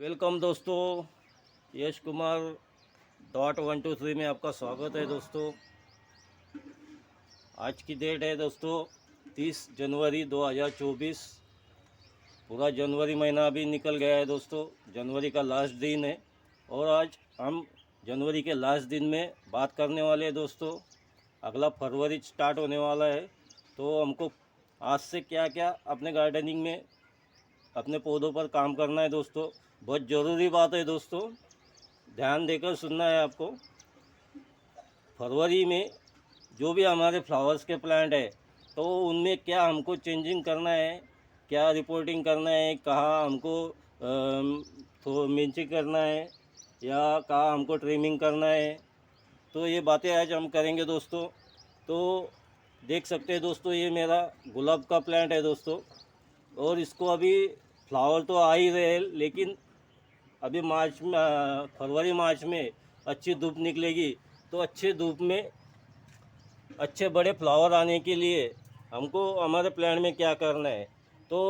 Welcome दोस्तों, यश कुमार .123 में आपका स्वागत है दोस्तों। आज की डेट है दोस्तों 30 जनवरी 2024। पूरा जनवरी महीना अभी निकल गया है दोस्तों। जनवरी का लास्ट दिन है और आज हम जनवरी के लास्ट दिन में बात करने वाले हैं दोस्तों। अगला फरवरी स्टार्ट होने वाला है, तो हमको आज से क्या क्या अपने गार्डनिंग में अपने पौधों पर काम करना है दोस्तों। बहुत ज़रूरी बात है दोस्तों, ध्यान देकर सुनना है आपको। फरवरी में जो भी हमारे फ्लावर्स के प्लांट है, तो उनमें क्या हमको चेंजिंग करना है, क्या रिपोर्टिंग करना है, कहाँ हमको तो मिंचिंग करना है या कहाँ हमको ट्रिमिंग करना है, तो ये बातें आज हम करेंगे दोस्तों। तो देख सकते हैं दोस्तों, ये मेरा गुलाब का प्लांट है दोस्तों, और इसको अभी फ्लावर तो आ ही रहे हैं, लेकिन अभी मार्च में फरवरी मार्च में अच्छी धूप निकलेगी, तो अच्छे धूप में अच्छे बड़े फ्लावर आने के लिए हमको हमारे प्लांट में क्या करना है। तो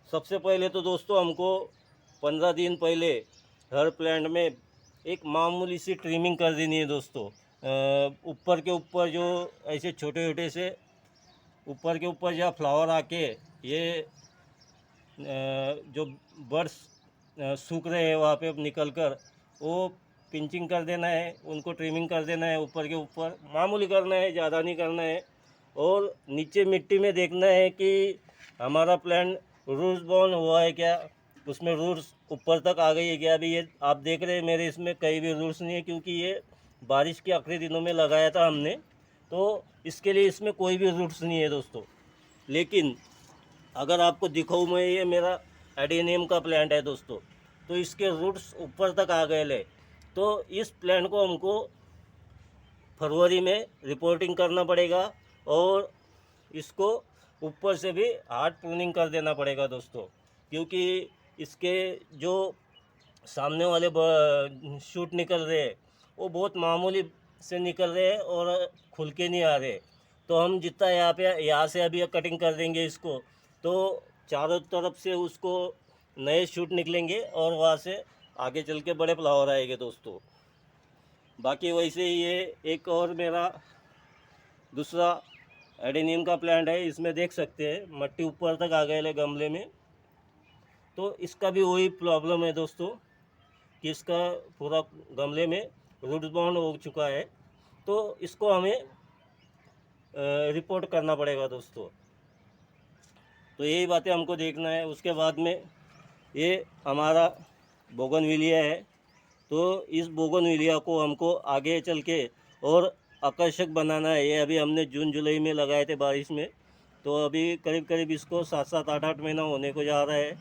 सबसे पहले तो दोस्तों हमको 15 दिन पहले हर प्लांट में एक मामूली सी ट्रिमिंग कर देनी है दोस्तों। ऊपर के ऊपर जो ऐसे छोटे छोटे से ऊपर के ऊपर जहाँ फ्लावर आके ये जो बर्ड्स सूख रहे हैं वहाँ पे निकल कर, वो पिंचिंग कर देना है, उनको ट्रिमिंग कर देना है। ऊपर के ऊपर मामूली करना है, ज़्यादा नहीं करना है। और नीचे मिट्टी में देखना है कि हमारा प्लांट रूट्स बाउंड हुआ है क्या, उसमें रूट्स ऊपर तक आ गई है क्या। अभी ये आप देख रहे हैं मेरे इसमें कहीं भी रूट्स नहीं है, क्योंकि ये बारिश के आखिरी दिनों में लगाया था हमने, तो इसके लिए इसमें कोई भी रूट्स नहीं है दोस्तों। लेकिन अगर आपको दिखाऊँ मैं, ये मेरा एडेनियम का प्लांट है दोस्तों, तो इसके रूट्स ऊपर तक आ गए ले। तो इस प्लांट को हमको फरवरी में रिपोर्टिंग करना पड़ेगा और इसको ऊपर से भी हार्ड प्रूनिंग कर देना पड़ेगा दोस्तों, क्योंकि इसके जो सामने वाले शूट निकल रहे हैं वो बहुत मामूली से निकल रहे हैं और खुल के नहीं आ रहे। तो हम जितना यहाँ से अभी कटिंग कर देंगे इसको, तो चारों तरफ से उसको नए शूट निकलेंगे और वहाँ से आगे चल के बड़े फ्लावर आएंगे दोस्तों। बाकी वैसे ये एक और मेरा दूसरा एडेनियम का प्लांट है, इसमें देख सकते हैं मट्टी ऊपर तक आ गए है गमले में। तो इसका भी वही प्रॉब्लम है दोस्तों कि इसका पूरा गमले में रूट बाउंड हो चुका है, तो इसको हमें रिपोर्ट करना पड़ेगा दोस्तों। तो यही बातें हमको देखना है। उसके बाद में ये हमारा बोगनविलिया है, तो इस बोगनविलिया को हमको आगे चल के और आकर्षक बनाना है। ये अभी हमने जून जुलाई में लगाए थे बारिश में, तो अभी करीब करीब इसको 7-7 8-8 महीना होने को जा रहा है।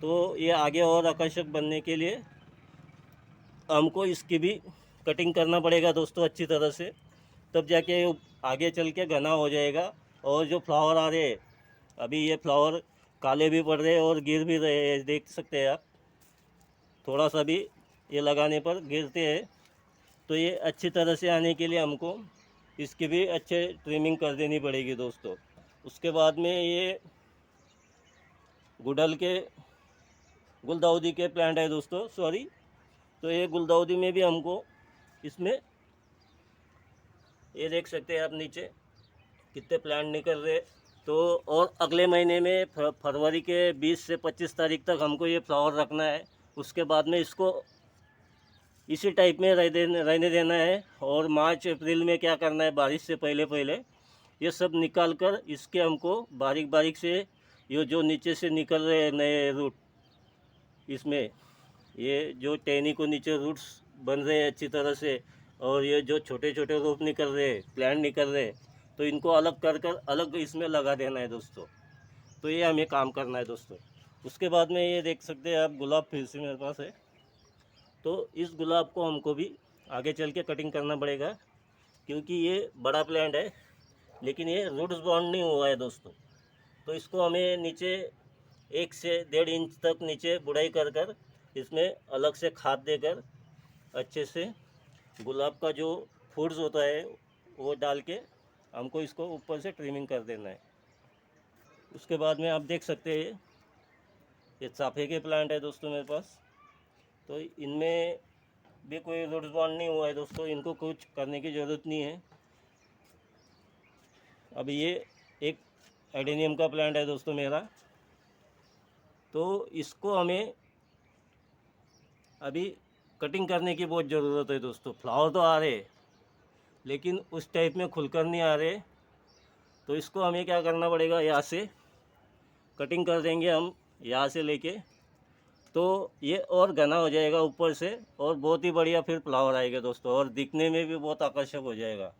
तो ये आगे और आकर्षक बनने के लिए हमको इसकी भी कटिंग करना पड़ेगा दोस्तों अच्छी तरह से, तब जाके आगे चल के घना हो जाएगा। और जो फ्लावर आ रहे हैं, अभी ये फ्लावर काले भी पड़ रहे हैं और गिर भी रहे हैं, देख सकते हैं आप। थोड़ा सा भी ये लगाने पर गिरते हैं, तो ये अच्छी तरह से आने के लिए हमको इसकी भी अच्छे ट्रिमिंग कर देनी पड़ेगी दोस्तों। उसके बाद में ये गुड़हल के गुलदाउदी के प्लांट है दोस्तों, सॉरी। तो ये गुलदाउदी में भी हमको इसमें ये देख सकते हैं आप नीचे कितने प्लांट निकल रहे। तो और अगले महीने में फरवरी के 20 से 25 तारीख तक हमको ये फ्लावर रखना है। उसके बाद में इसको इसी टाइप में रहने देना है। और मार्च अप्रैल में क्या करना है, बारिश से पहले पहले ये सब निकाल कर इसके हमको बारीक बारीक से ये जो नीचे से निकल रहे हैं नए रूट, इसमें ये जो टहनी को नीचे रूट्स बन रहे हैं अच्छी तरह से, और ये जो छोटे छोटे रूप निकल रहे हैं, प्लांट निकल रहे हैं, तो इनको अलग कर कर अलग इसमें लगा देना है दोस्तों। तो ये हमें काम करना है दोस्तों। उसके बाद में ये देख सकते हैं आप, गुलाब फिर से मेरे पास है। तो इस गुलाब को हमको भी आगे चल के कटिंग करना पड़ेगा, क्योंकि ये बड़ा प्लांट है लेकिन ये रूट्स बाउंड नहीं हुआ है दोस्तों। तो इसको हमें नीचे 1 से 1.5 इंच तक नीचे बुढ़ाई कर कर इसमें अलग से खाद देकर अच्छे से गुलाब का जो फूड्स होता है वो डाल के हमको इसको ऊपर से ट्रिमिंग कर देना है। उसके बाद में आप देख सकते हैं ये चाफे के प्लांट है दोस्तों मेरे पास। तो इनमें भी कोई रूट्स बॉन्ड नहीं हुआ है दोस्तों, इनको कुछ करने की ज़रूरत नहीं है। अब ये एक एडेनियम का प्लांट है दोस्तों मेरा, तो इसको हमें अभी कटिंग करने की बहुत ज़रूरत है दोस्तों। फ्लावर तो आ रहे लेकिन उस टाइप में खुलकर नहीं आ रहे, तो इसको हमें क्या करना पड़ेगा, यहाँ से कटिंग कर देंगे हम, यहाँ से लेके, तो ये और घना हो जाएगा ऊपर से, और बहुत ही बढ़िया फिर फ्लावर आएगा दोस्तों, और दिखने में भी बहुत आकर्षक हो जाएगा।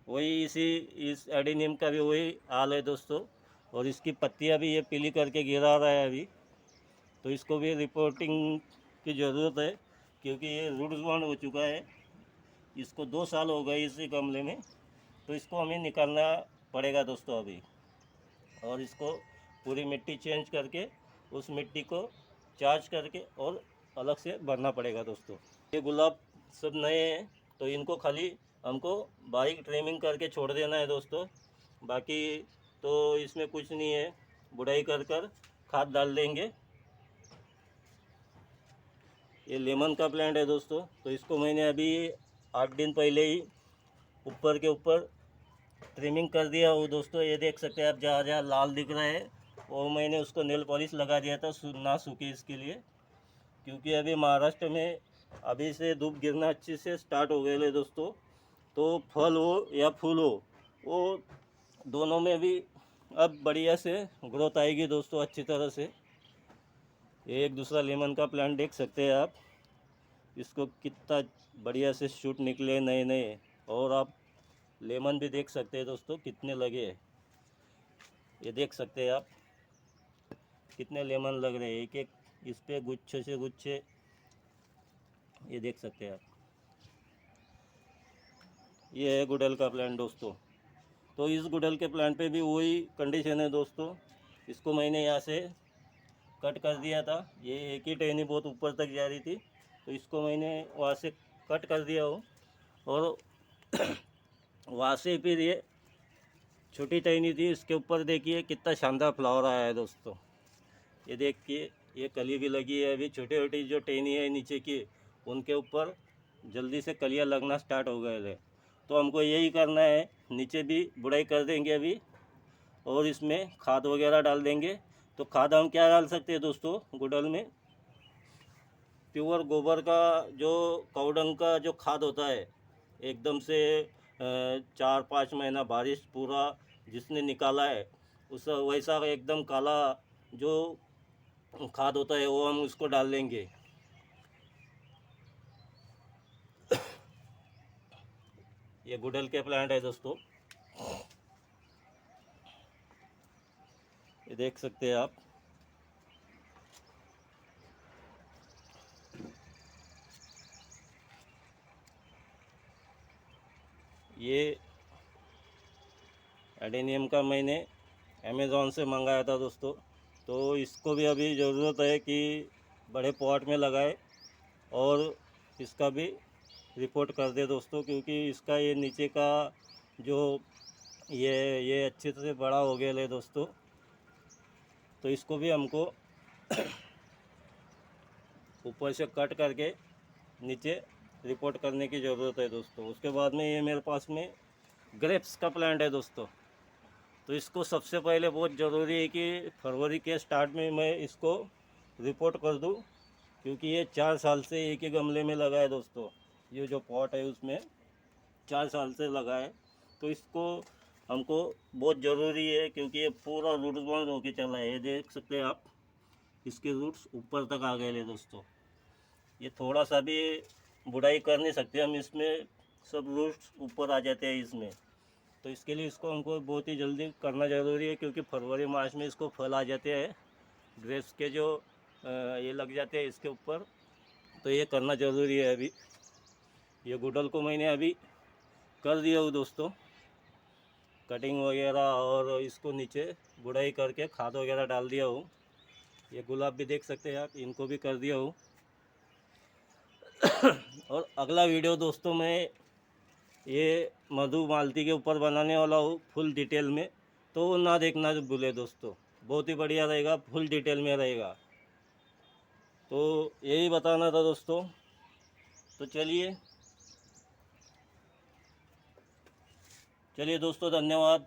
वही इस एडेनियम का भी वही हाल है दोस्तों। और इसकी पत्तियाँ भी ये पीली करके गिरा रहा है अभी, तो इसको भी रिपोर्टिंग की ज़रूरत है, क्योंकि ये रूट्स बॉन्ड हो चुका है। इसको 2 साल हो गए इसी गमले में, तो इसको हमें निकालना पड़ेगा दोस्तों अभी। और इसको पूरी मिट्टी चेंज करके उस मिट्टी को चार्ज करके और अलग से भरना पड़ेगा दोस्तों। ये गुलाब सब नए हैं, तो इनको खाली हमको बारीक ट्रिमिंग करके छोड़ देना है दोस्तों। बाकी तो इसमें कुछ नहीं है, बुढ़ाई कर कर खाद डाल देंगे। ये लेमन का प्लांट है दोस्तों, तो इसको मैंने अभी 8 दिन पहले ही ऊपर के ऊपर ट्रिमिंग कर दिया वो दोस्तों। ये देख सकते हैं आप, जहाँ जहाँ लाल दिख रहा है वो मैंने उसको नेल पॉलिश लगा दिया था ना सूखे इसके लिए, क्योंकि अभी महाराष्ट्र में अभी से धूप गिरना अच्छे से स्टार्ट हो गए दोस्तों। तो फल हो या फूल हो, वो दोनों में भी अब बढ़िया से ग्रोथ आएगी दोस्तों, अच्छी तरह से। ये एक दूसरा लेमन का प्लांट देख सकते हैं आप, इसको कितना बढ़िया से शूट निकले नए नए। और आप लेमन भी देख सकते हैं दोस्तों कितने लगे हैं, ये देख सकते हैं आप कितने लेमन लग रहे हैं, एक एक इस पे गुच्छे से गुच्छे, ये देख सकते हैं आप। ये है गुड़हल का प्लांट दोस्तों। तो इस गुड़हल के प्लांट पे भी वही कंडीशन है दोस्तों। इसको मैंने यहाँ से कट कर दिया था, ये एक ही टहनी बहुत ऊपर तक जा रही थी, तो इसको मैंने वहाँ से कट कर दिया हूँ। और वहाँ से फिर ये छोटी टहनी थी, इसके ऊपर देखिए कितना शानदार फ्लावर आया है दोस्तों। ये देखिए, ये कली भी लगी है अभी, छोटी छोटी जो टहनी है नीचे की, उनके ऊपर जल्दी से कलियाँ लगना स्टार्ट हो गए हैं। तो हमको यही करना है, नीचे भी बुड़ाई कर देंगे अभी, और इसमें खाद वगैरह डाल देंगे। तो खाद हम क्या डाल सकते हैं दोस्तों गुड़हल में, प्योर गोबर का, जो काउडंग का जो खाद होता है, एकदम से 4-5 महीना बारिश पूरा जिसने निकाला है, उस वैसा एकदम काला जो खाद होता है, वो हम उसको डाल देंगे। ये गुड़हल के प्लांट है दोस्तों, ये देख सकते हैं आप। ये एडेनियम का मैंने अमेज़ॉन से मंगाया था दोस्तों, तो इसको भी अभी ज़रूरत है कि बड़े पॉट में लगाए और इसका भी रिपोर्ट कर दे दोस्तों, क्योंकि इसका ये नीचे का जो ये अच्छे से बड़ा हो गया है दोस्तों। तो इसको भी हमको ऊपर से कट करके नीचे रिपोर्ट करने की ज़रूरत है दोस्तों। उसके बाद में ये मेरे पास में ग्रेप्स का प्लांट है दोस्तों, तो इसको सबसे पहले बहुत ज़रूरी है कि फरवरी के स्टार्ट में मैं इसको रिपोर्ट कर दूं, क्योंकि ये 4 साल से एक ही गमले में लगा है दोस्तों। ये जो पॉट है उसमें 4 साल से लगा है, तो इसको हमको बहुत ज़रूरी है, क्योंकि ये पूरा रूट्स बॉन्ड होके चला है। ये देख सकते हैं आप, इसके रूट्स ऊपर तक आ गए हैं दोस्तों। ये थोड़ा सा भी बुढ़ाई कर नहीं सकते हम, इसमें सब रूट्स ऊपर आ जाते हैं इसमें। तो इसके लिए इसको हमको बहुत ही जल्दी करना ज़रूरी है, क्योंकि फरवरी मार्च में इसको फल आ जाते हैं, ग्रेप्स के जो ये लग जाते हैं इसके ऊपर, तो ये करना ज़रूरी है अभी। ये गुड़हल को मैंने अभी कर दिया हूँ दोस्तों, कटिंग वगैरह, और इसको नीचे गुड़ाई करके खाद वगैरह डाल दिया हूँ। ये गुलाब भी देख सकते हैं आप, इनको भी कर दिया हूँ। और अगला वीडियो दोस्तों मैं ये मधुमालती के ऊपर बनाने वाला हूँ फुल डिटेल में, तो ना देखना भूले दोस्तों, बहुत ही बढ़िया रहेगा, फुल डिटेल में रहेगा। तो यही बताना था दोस्तों। तो चलिए दोस्तों, धन्यवाद।